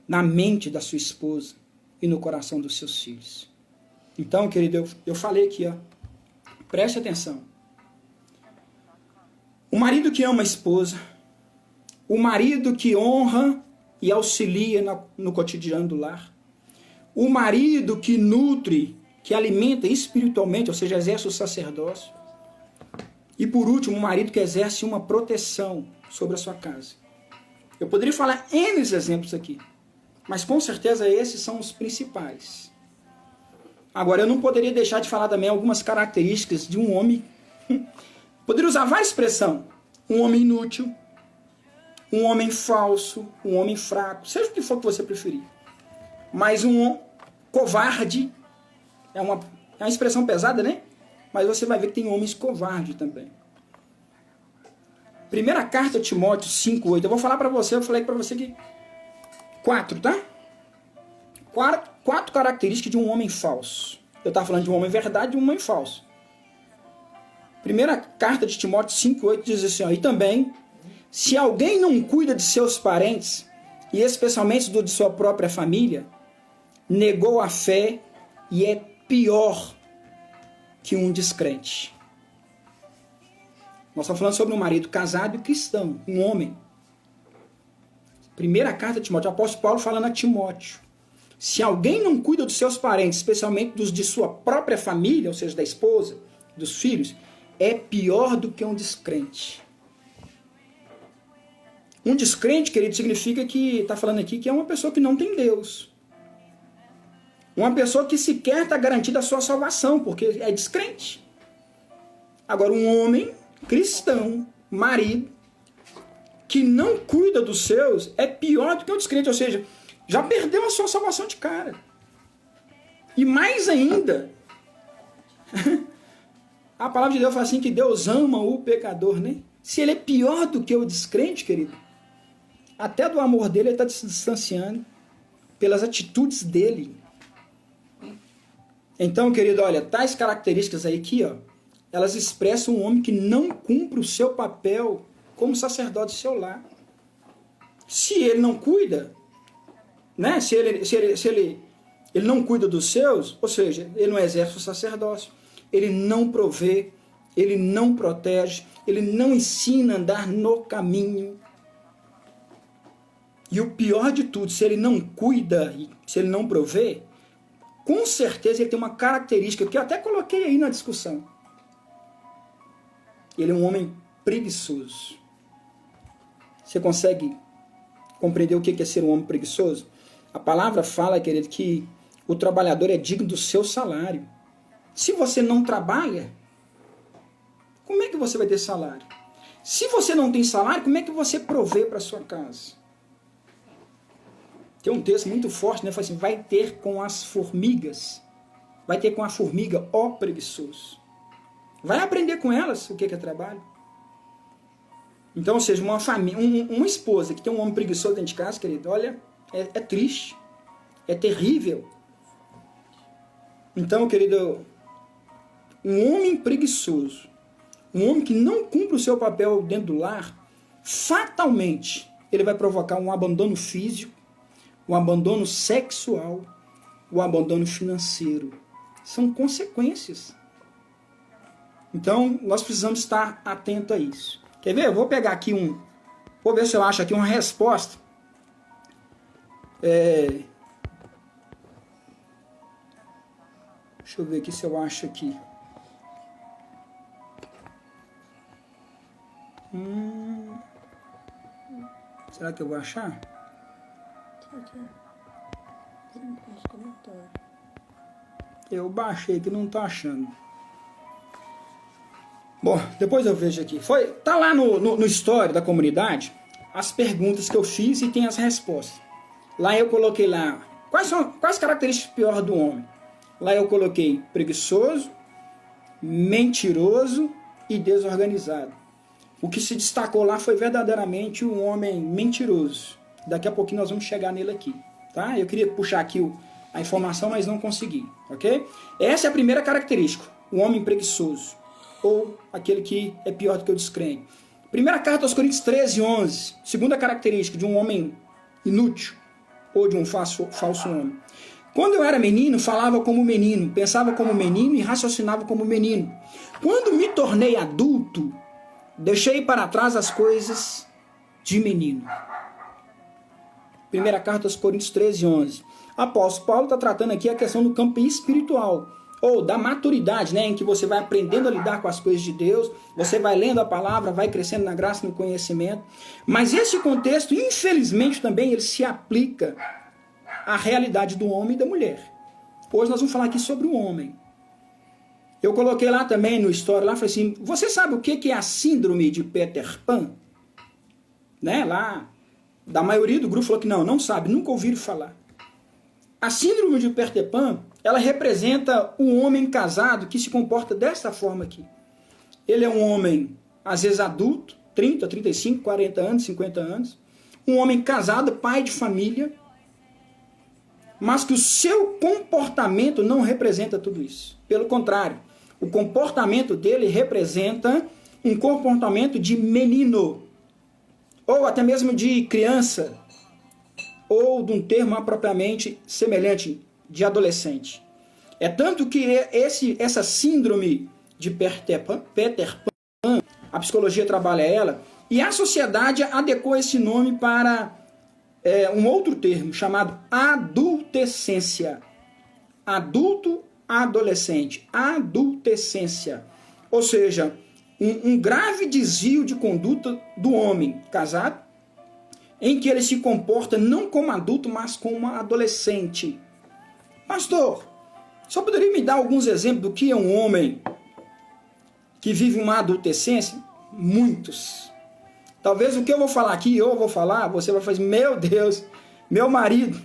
[SPEAKER 1] na mente da sua esposa e no coração dos seus filhos. Então, querido, eu falei aqui, ó, preste atenção. O marido que ama a esposa, o marido que honra e auxilia no cotidiano do lar, o marido que nutre, que alimenta espiritualmente, ou seja, exerce o sacerdócio, e por último, o marido que exerce uma proteção sobre a sua casa. Eu poderia falar N exemplos aqui, mas com certeza esses são os principais. Agora, eu não poderia deixar de falar também algumas características de um homem. Poderia usar várias expressões. Um homem inútil, um homem falso, um homem fraco, seja o que for que você preferir. Mas um covarde, é uma expressão pesada, né? Mas você vai ver que tem homens covardes também. Primeira carta a Timóteo 5:8. Eu vou falar para você, eu falei para você que 4, tá? 4 características de um homem falso. Eu estava falando de um homem verdade e um homem falso. Primeira carta de Timóteo 5:8 diz assim, ó, e também, se alguém não cuida de seus parentes, e especialmente do de sua própria família, negou a fé e é pior que um descrente. Nós estamos falando sobre um marido casado e cristão, um homem. Primeira carta de Timóteo, o apóstolo Paulo falando a Timóteo. Se alguém não cuida dos seus parentes, especialmente dos de sua própria família, ou seja, da esposa, dos filhos, é pior do que um descrente. Um descrente, querido, significa que, está falando aqui, que é uma pessoa que não tem Deus. Uma pessoa que sequer está garantida a sua salvação, porque é descrente. Agora, um homem cristão, marido, que não cuida dos seus, é pior do que um descrente, ou seja, já perdeu a sua salvação de cara. E mais ainda, a palavra de Deus fala assim que Deus ama o pecador, né? Se ele é pior do que o descrente, querido, até do amor dele ele está se distanciando pelas atitudes dele. Então, querido, olha, tais características aí aqui, ó, elas expressam um homem que não cumpre o seu papel como sacerdote do seu lar. Se ele não cuida, né? Se ele não cuida dos seus, ou seja, ele não exerce o sacerdócio, ele não provê, ele não protege, ele não ensina a andar no caminho. E o pior de tudo, se ele não cuida, se ele não provê, com certeza ele tem uma característica que eu até coloquei aí na discussão. Ele é um homem preguiçoso. Você consegue compreender o que é ser um homem preguiçoso? A palavra fala, querido, que o trabalhador é digno do seu salário. Se você não trabalha, como é que você vai ter salário? Se você não tem salário, como é que você provê para sua casa? Tem um texto muito forte, né? Fala assim, vai ter com as formigas. Vai ter com a formiga, ó preguiçoso. Vai aprender com elas o que é trabalho. Então, ou seja, uma família, uma esposa que tem um homem preguiçoso dentro de casa, querido, olha, é triste. É terrível. Então, querido, um homem preguiçoso, um homem que não cumpre o seu papel dentro do lar, fatalmente, ele vai provocar um abandono físico, um abandono sexual, o abandono financeiro. São consequências. Então, nós precisamos estar atentos a isso. Quer ver? Eu vou pegar aqui vou ver se eu acho aqui uma resposta. Deixa eu ver aqui se eu acho aqui. Será que eu vou achar? Eu baixei aqui, não tô achando. Bom, depois eu vejo aqui. Tá lá no story da comunidade as perguntas que eu fiz e tem as respostas. Lá eu coloquei lá quais características piores do homem. Lá eu coloquei preguiçoso, mentiroso e desorganizado. O que se destacou lá foi verdadeiramente um homem mentiroso. Daqui a pouquinho nós vamos chegar nele aqui. Tá? Eu queria puxar aqui a informação, mas não consegui, ok? Essa é a primeira característica, o homem preguiçoso, ou aquele que é pior do que o descrente. Primeira carta aos Coríntios 13:11, segunda característica de um homem inútil, ou de um falso homem. Quando eu era menino, falava como menino, pensava como menino e raciocinava como menino. Quando me tornei adulto, deixei para trás as coisas de menino. Primeira carta aos Coríntios 13:11. Apóstolo Paulo está tratando aqui a questão do campo espiritual, ou da maturidade, né, em que você vai aprendendo a lidar com as coisas de Deus, você vai lendo a palavra, vai crescendo na graça e no conhecimento. Mas esse contexto, infelizmente, também ele se aplica à realidade do homem e da mulher. Hoje nós vamos falar aqui sobre o homem. Eu coloquei lá também no story, lá, falei assim, você sabe o que é a síndrome de Peter Pan? Né, lá, da maioria do grupo falou que não sabe, nunca ouviram falar. A síndrome de Peter Pan, ela representa um homem casado que se comporta desta forma aqui. Ele é um homem, às vezes adulto, 30, 35, 40 anos, 50 anos. Um homem casado, pai de família, mas que o seu comportamento não representa tudo isso. Pelo contrário, o comportamento dele representa um comportamento de menino, ou até mesmo de criança, ou de um termo apropriadamente semelhante, de adolescente. É tanto que essa síndrome de Peter Pan, a psicologia trabalha ela, e a sociedade adequou esse nome para um outro termo, chamado adultescência. Adulto, adolescente. Adultescência. Ou seja, um grave desvio de conduta do homem casado, em que ele se comporta não como adulto, mas como adolescente. Pastor, só poderia me dar alguns exemplos do que é um homem que vive uma adolescência? Muitos. Talvez o que eu vou falar aqui, você vai fazer, meu Deus, meu marido.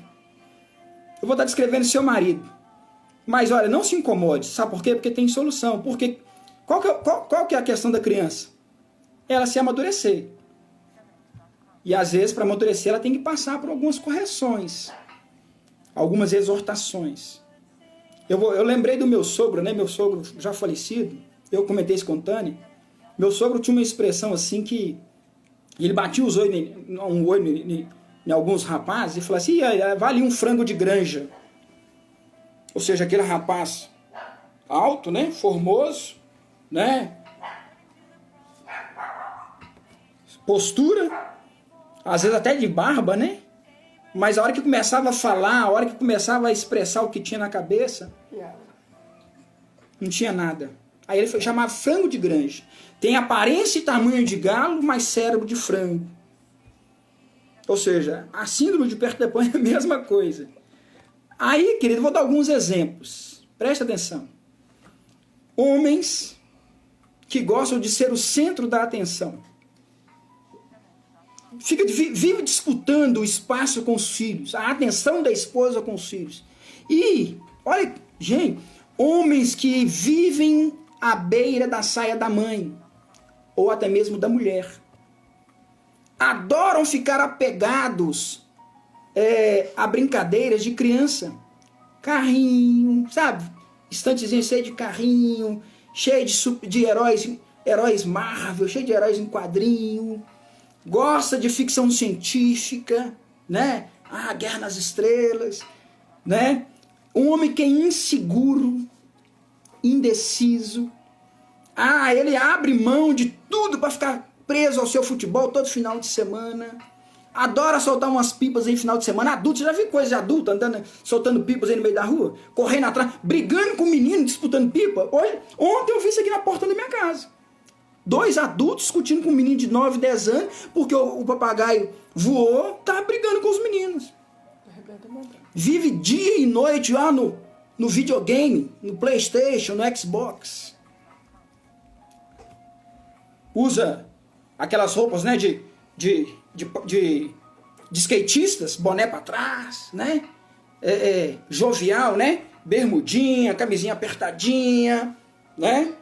[SPEAKER 1] Eu vou estar descrevendo seu marido. Mas olha, não se incomode. Sabe por quê? Porque tem solução. Porque qual que é a questão da criança? Ela se amadurecer. E às vezes, para amadurecer, ela tem que passar por algumas correções, algumas exortações. Eu lembrei do meu sogro, né? Meu sogro já falecido, eu comentei isso com o Tânia. Meu sogro tinha uma expressão assim que ele batia os olhos em alguns rapazes e falava assim, vale um frango de granja. Ou seja, aquele rapaz alto, né? Formoso, né? Postura, às vezes até de barba, né? Mas a hora que começava a falar, a hora que começava a expressar o que tinha na cabeça, não tinha nada. Aí ele chamava frango de granja. Tem aparência e tamanho de galo, mas cérebro de frango. Ou seja, a síndrome de Peter Pan é a mesma coisa. Aí, querido, vou dar alguns exemplos. Presta atenção. Homens que gostam de ser o centro da atenção. Vive disputando o espaço com os filhos, a atenção da esposa com os filhos. E, olha, gente, homens que vivem à beira da saia da mãe, ou até mesmo da mulher. Adoram ficar apegados a brincadeiras de criança. Carrinho, sabe? Estantezinho cheio de carrinho, cheio de heróis Marvel, cheio de heróis em quadrinho. Gosta de ficção científica, né? Guerra nas Estrelas, né? Um homem que é inseguro, indeciso. Ele abre mão de tudo para ficar preso ao seu futebol todo final de semana. Adora soltar umas pipas aí no final de semana. Adulto, já viu coisa de adulto andando, soltando pipas aí no meio da rua? Correndo atrás, brigando com o menino, disputando pipa. Ontem eu vi isso aqui na porta da minha casa. 2 adultos discutindo com um menino de 9, 10 anos, porque o papagaio voou, tá brigando com os meninos. Vive dia e noite lá no videogame, no PlayStation, no Xbox. Usa aquelas roupas, né, de skatistas, boné para trás, né? Jovial, né? Bermudinha, camisinha apertadinha, né?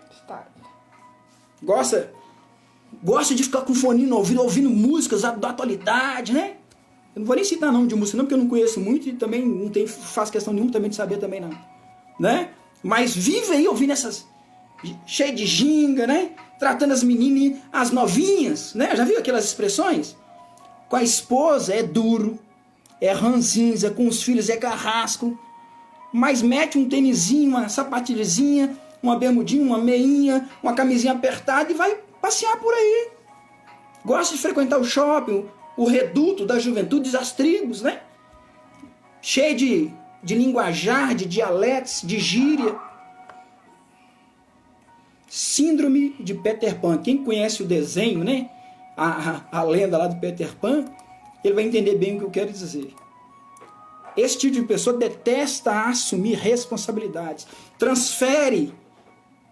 [SPEAKER 1] Gosta de ficar com o fone no ouvido, ouvindo músicas da atualidade, né? Eu não vou nem citar nome de música não, porque eu não conheço muito e também não faço questão nenhuma também de saber também não. Né? Mas vive aí ouvindo essas... cheio de ginga, né? Tratando as meninas, as novinhas, né? Já viu aquelas expressões? Com a esposa é duro, é ranzinza, com os filhos é carrasco, mas mete um tênisinho, uma sapatilhazinha, uma bermudinha, uma meinha, uma camisinha apertada e vai passear por aí. Gosta de frequentar o shopping, o reduto da juventude, as tribos, né? Cheio de linguajar, de dialetos, de gíria. Síndrome de Peter Pan. Quem conhece o desenho, né? A lenda lá do Peter Pan, ele vai entender bem o que eu quero dizer. Esse tipo de pessoa detesta assumir responsabilidades. Transfere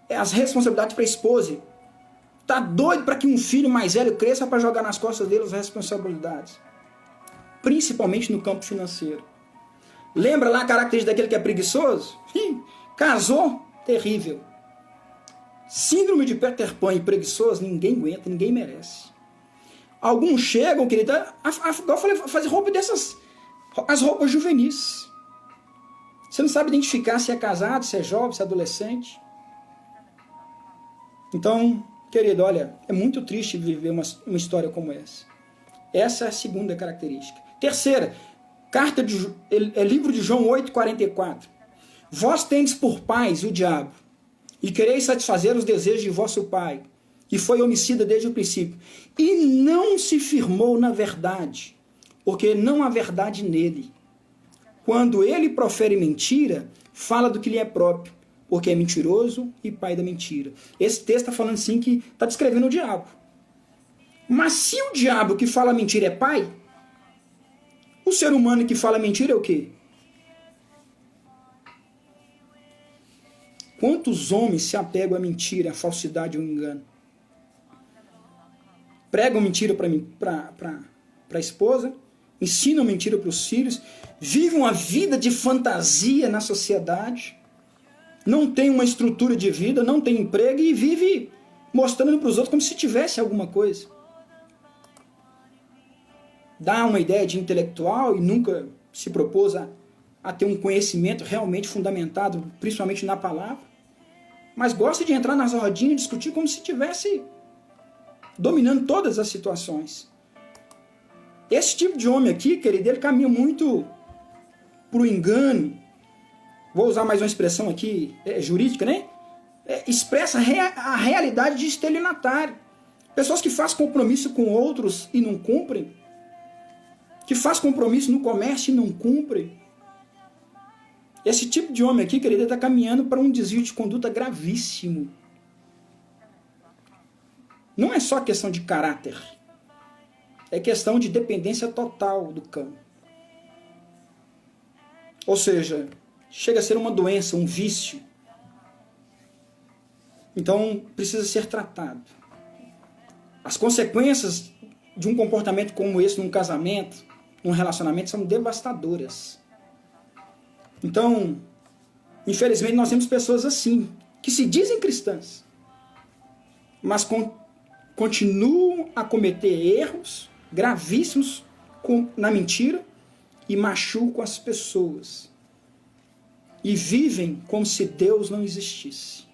[SPEAKER 1] as responsabilidades para a esposa. Tá doido para que um filho mais velho cresça para jogar nas costas dele as responsabilidades. Principalmente no campo financeiro. Lembra lá a característica daquele que é preguiçoso? Casou? Terrível. Síndrome de Peter Pan e preguiçoso, ninguém aguenta, ninguém merece. Alguns chegam, querida, igual eu falei, fazer roupa dessas, as roupas juvenis. Você não sabe identificar se é casado, se é jovem, se é adolescente. Então, querido, olha, é muito triste viver uma história como essa. Essa é a segunda característica. Terceira, livro de João 8,44. Vós tendes por pais o diabo, e quereis satisfazer os desejos de vosso pai, que foi homicida desde o princípio, e não se firmou na verdade, porque não há verdade nele. Quando ele profere mentira, fala do que lhe é próprio, porque é mentiroso e pai da mentira. Esse texto está falando assim que está descrevendo o diabo. Mas se o diabo que fala mentira é pai, o ser humano que fala mentira é o quê? Quantos homens se apegam à mentira, à falsidade ou ao engano? Pregam mentira para a esposa, ensinam mentira para os filhos, vivem uma vida de fantasia na sociedade, não tem uma estrutura de vida, não tem emprego e vive mostrando para os outros como se tivesse alguma coisa. Dá uma ideia de intelectual e nunca se propôs a ter um conhecimento realmente fundamentado, principalmente na palavra, mas gosta de entrar nas rodinhas e discutir como se estivesse dominando todas as situações. Esse tipo de homem aqui, querido, ele caminha muito para o engano. Vou usar mais uma expressão aqui jurídica, né? Expressa a realidade de estelionatário. Pessoas que fazem compromisso com outros e não cumprem. Que faz compromisso no comércio e não cumprem. Esse tipo de homem aqui, querido, está caminhando para um desvio de conduta gravíssimo. Não é só questão de caráter. É questão de dependência total do cão. Ou seja, chega a ser uma doença, um vício. Então, precisa ser tratado. As consequências de um comportamento como esse num casamento, num relacionamento, são devastadoras. Então, infelizmente, nós temos pessoas assim, que se dizem cristãs, mas continuam a cometer erros gravíssimos na mentira e machucam as pessoas. E vivem como se Deus não existisse.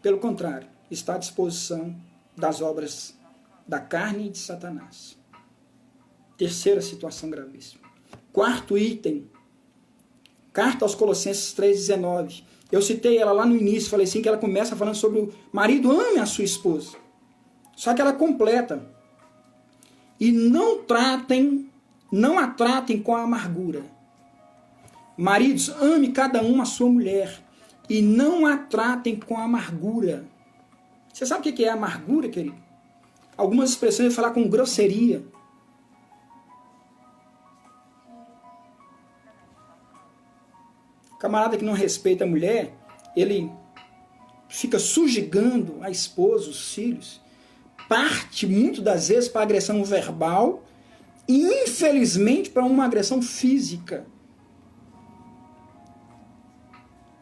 [SPEAKER 1] Pelo contrário, está à disposição das obras da carne e de Satanás. Terceira situação gravíssima. Quarto item. Carta aos Colossenses 3,19. Eu citei ela lá no início, falei assim, que ela começa falando sobre o marido ame a sua esposa. Só que ela completa. E não a tratem com amargura. Maridos, ame cada um a sua mulher. E não a tratem com amargura. Você sabe o que é amargura, querido? Algumas expressões vão falar com grosseria. O camarada que não respeita a mulher, ele fica sujigando a esposa, os filhos. Parte, muitas das vezes, para agressão verbal e, infelizmente, para uma agressão física.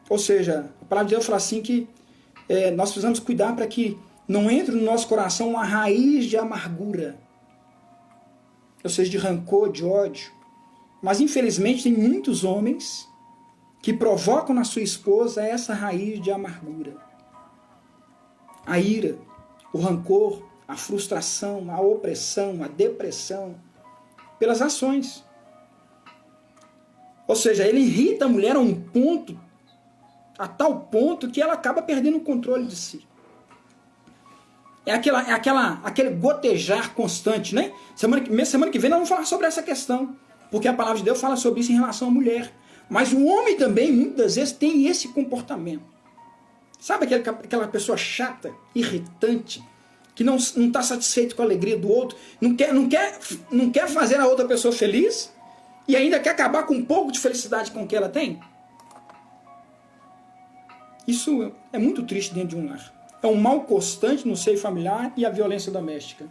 [SPEAKER 1] Ou seja, a palavra de Deus fala assim que nós precisamos cuidar para que não entre no nosso coração uma raiz de amargura. ou seja, de rancor, de ódio. Mas infelizmente tem muitos homens que provocam na sua esposa essa raiz de amargura. A ira, o rancor, a frustração, a opressão, a depressão, pelas ações. Ou seja, ele irrita a mulher a tal ponto que ela acaba perdendo o controle de si. Aquele gotejar constante, né? Semana que vem nós vamos falar sobre essa questão, porque a palavra de Deus fala sobre isso em relação à mulher. Mas o homem também, muitas vezes, tem esse comportamento. Sabe aquela pessoa chata, irritante, que não está satisfeito com a alegria do outro, não quer fazer a outra pessoa feliz e ainda quer acabar com um pouco de felicidade com o que ela tem? Isso é muito triste dentro de um lar. É um mal constante no seio familiar e a violência doméstica.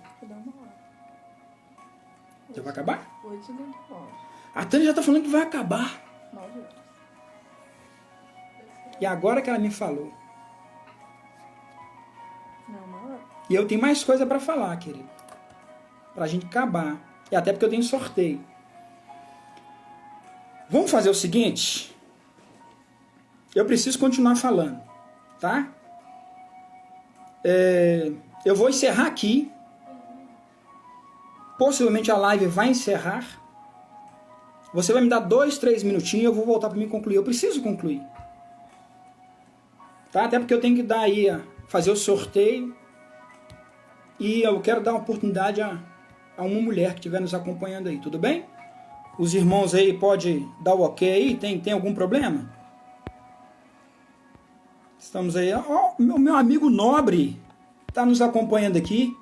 [SPEAKER 1] Já vai acabar? A Tânia já está falando que vai acabar. E agora que ela me falou. E eu tenho mais coisa para falar, querido. Para a gente acabar. E até porque eu tenho sorteio. Vamos fazer o seguinte. Eu preciso continuar falando. Tá? Eu vou encerrar aqui. Possivelmente a live vai encerrar. Você vai me dar 2, 3 minutinhos. Eu vou voltar para mim concluir. Eu preciso concluir. Tá? Até porque eu tenho que dar aí, fazer o sorteio. E eu quero dar uma oportunidade a uma mulher que estiver nos acompanhando aí. Tudo bem? Os irmãos aí podem dar o ok aí? Tem algum problema? Estamos aí. Ó, meu amigo Nobre está nos acompanhando aqui.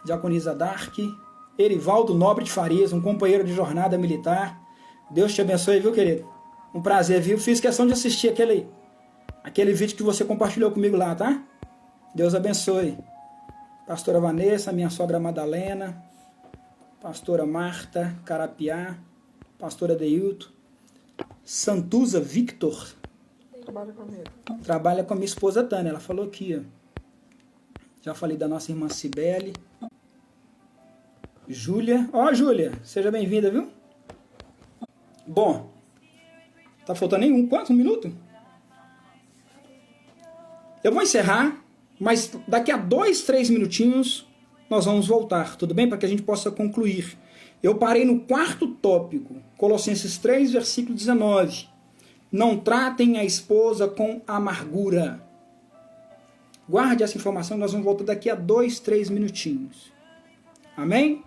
[SPEAKER 1] Diaconisa Dark. Erivaldo Nobre de Farias, um companheiro de jornada militar. Deus te abençoe, viu, querido? Um prazer, viu? Fiz questão de assistir aquele vídeo que você compartilhou comigo lá, tá? Deus abençoe. Pastora Vanessa, minha sogra Madalena, pastora Marta Carapiá, pastora Deilton, Santuza Victor.
[SPEAKER 2] Trabalha comigo.
[SPEAKER 1] Trabalha com a minha esposa Tânia, ela falou aqui, ó. Já falei da nossa irmã Cibele. Júlia. Ó, Júlia, seja bem-vinda, viu? Bom, tá faltando nenhum. Quanto? 1 minuto? Eu vou encerrar, mas daqui a 2, 3 minutinhos nós vamos voltar, tudo bem? Para que a gente possa concluir. Eu parei no 4º tópico, Colossenses 3, versículo 19. Não tratem a esposa com amargura. Guarde essa informação, nós vamos voltar daqui a 2, 3 minutinhos. Amém?